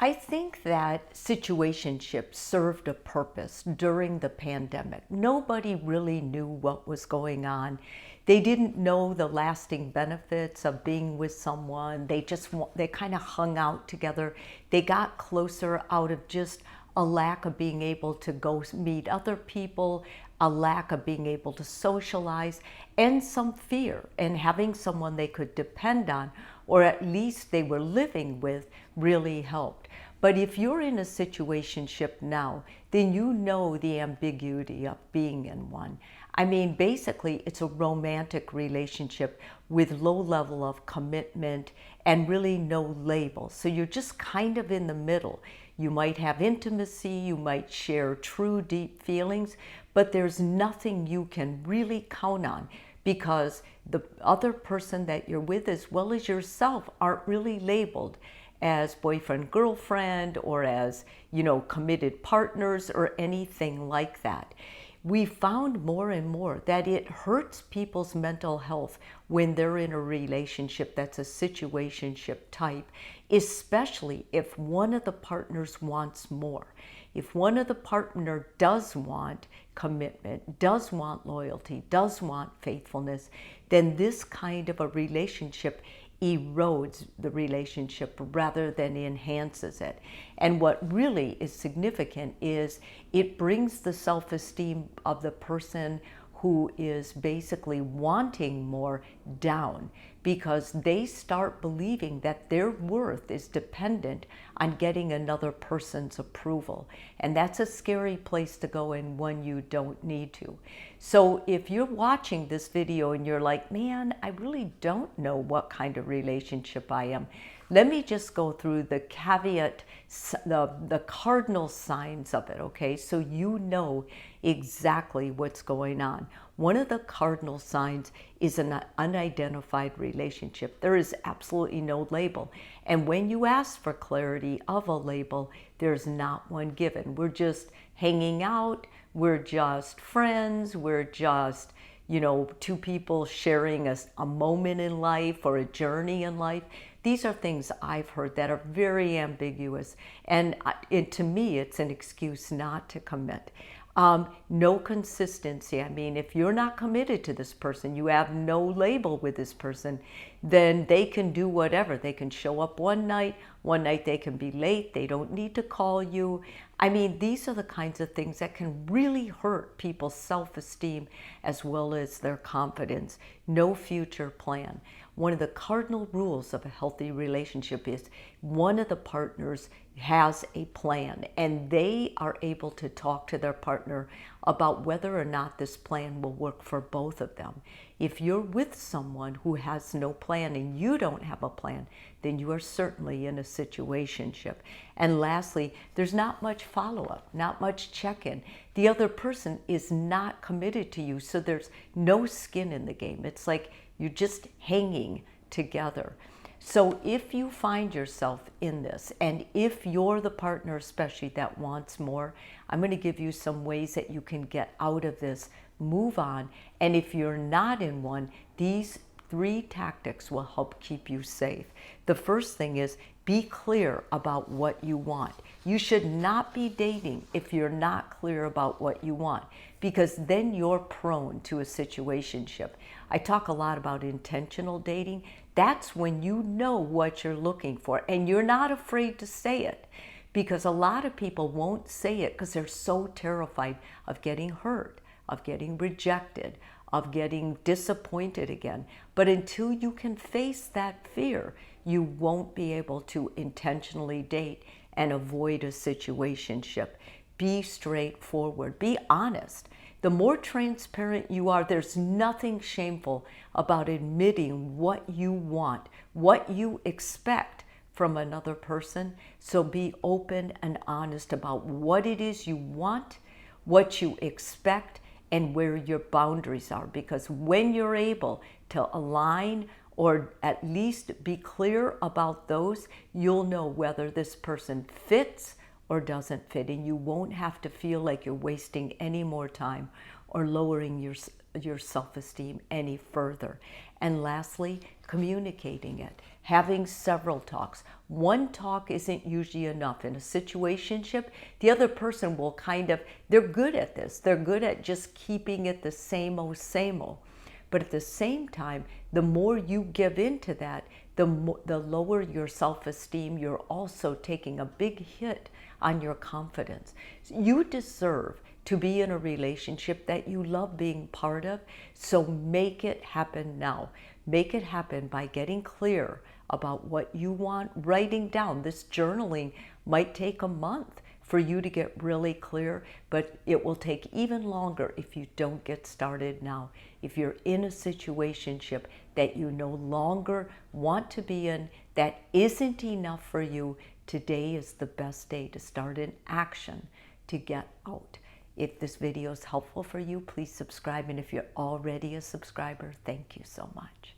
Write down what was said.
I think that situationships served a purpose during the pandemic. Nobody really knew what was going on. They didn't know the lasting benefits of being with someone. They kind of hung out together. They got closer out of just a lack of being able to go meet other people, a lack of being able to socialize, and some fear. And having someone they could depend on, or at least they were living with, really helped. But if you're in a situationship now, then you know the ambiguity of being in one. I mean, basically, it's a romantic relationship with low level of commitment and really no label. So you're just kind of in the middle. You might have intimacy, you might share true deep feelings, but there's nothing you can really count on because the other person that you're with, as well as yourself, aren't really labeled as boyfriend, girlfriend, or as, committed partners or anything like that. We found more and more that it hurts people's mental health when they're in a relationship that's a situationship type, especially if one of the partners wants more. If one of the partner does want commitment, does want loyalty, does want faithfulness, then this kind of a relationship erodes the relationship rather than enhances it. And what really is significant is it brings the self-esteem of the person who is basically wanting more down, because they start believing that their worth is dependent on getting another person's approval. And that's a scary place to go and one you don't need to. So if you're watching this video and you're like, man, I really don't know what kind of relationship I am, let me just go through the caveat, the cardinal signs of it, okay? So you know exactly what's going on. One of the cardinal signs is an unidentified relationship. There is absolutely no label. And when you ask for clarity of a label, there's not one given. We're just hanging out, we're just friends, we're just two people sharing a moment in life or a journey in life. These are things I've heard that are very ambiguous. And to me, it's an excuse not to commit. No consistency. I mean, if you're not committed to this person, you have no label with this person, then they can do whatever. They can show up one night they can be late, they don't need to call you. I mean, these are the kinds of things that can really hurt people's self-esteem as well as their confidence. No future plan. One of the cardinal rules of a healthy relationship is one of the partners has a plan and they are able to talk to their partner about whether or not this plan will work for both of them. If you're with someone who has no plan and you don't have a plan, then you are certainly in a situationship. And lastly, there's not much follow-up, not much check-in. The other person is not committed to you, so there's no skin in the game. It's like you're just hanging together. So if you find yourself in this, and if you're the partner especially that wants more, I'm going to give you some ways that you can get out of this, move on. And if you're not in one, these 3 tactics will help keep you safe. The first thing is be clear about what you want. You should not be dating if you're not clear about what you want, because then you're prone to a situationship. I talk a lot about intentional dating. That's when you know what you're looking for and you're not afraid to say it, because a lot of people won't say it because they're so terrified of getting hurt, of getting rejected, of getting disappointed again. But until you can face that fear, you won't be able to intentionally date and avoid a situationship. Be straightforward, be honest. The more transparent you are, there's nothing shameful about admitting what you want, what you expect from another person. So be open and honest about what it is you want, what you expect, and where your boundaries are. Because when you're able to align or at least be clear about those, you'll know whether this person fits or doesn't fit, and you won't have to feel like you're wasting any more time or lowering your self-esteem any further. And lastly, communicating it, having several talks. One talk isn't usually enough. In a situationship, the other person will they're good at this. They're good at just keeping it the same old, same old. But at the same time, the more you give into that, the lower your self-esteem. You're also taking a big hit on your confidence. You deserve to be in a relationship that you love being part of, so make it happen now. Make it happen by getting clear about what you want, writing down. This journaling might take a month for you to get really clear, but it will take even longer if you don't get started now. If you're in a situationship that you no longer want to be in, that isn't enough for you, today is the best day to start an action to get out. If this video is helpful for you, please subscribe. And if you're already a subscriber, thank you so much.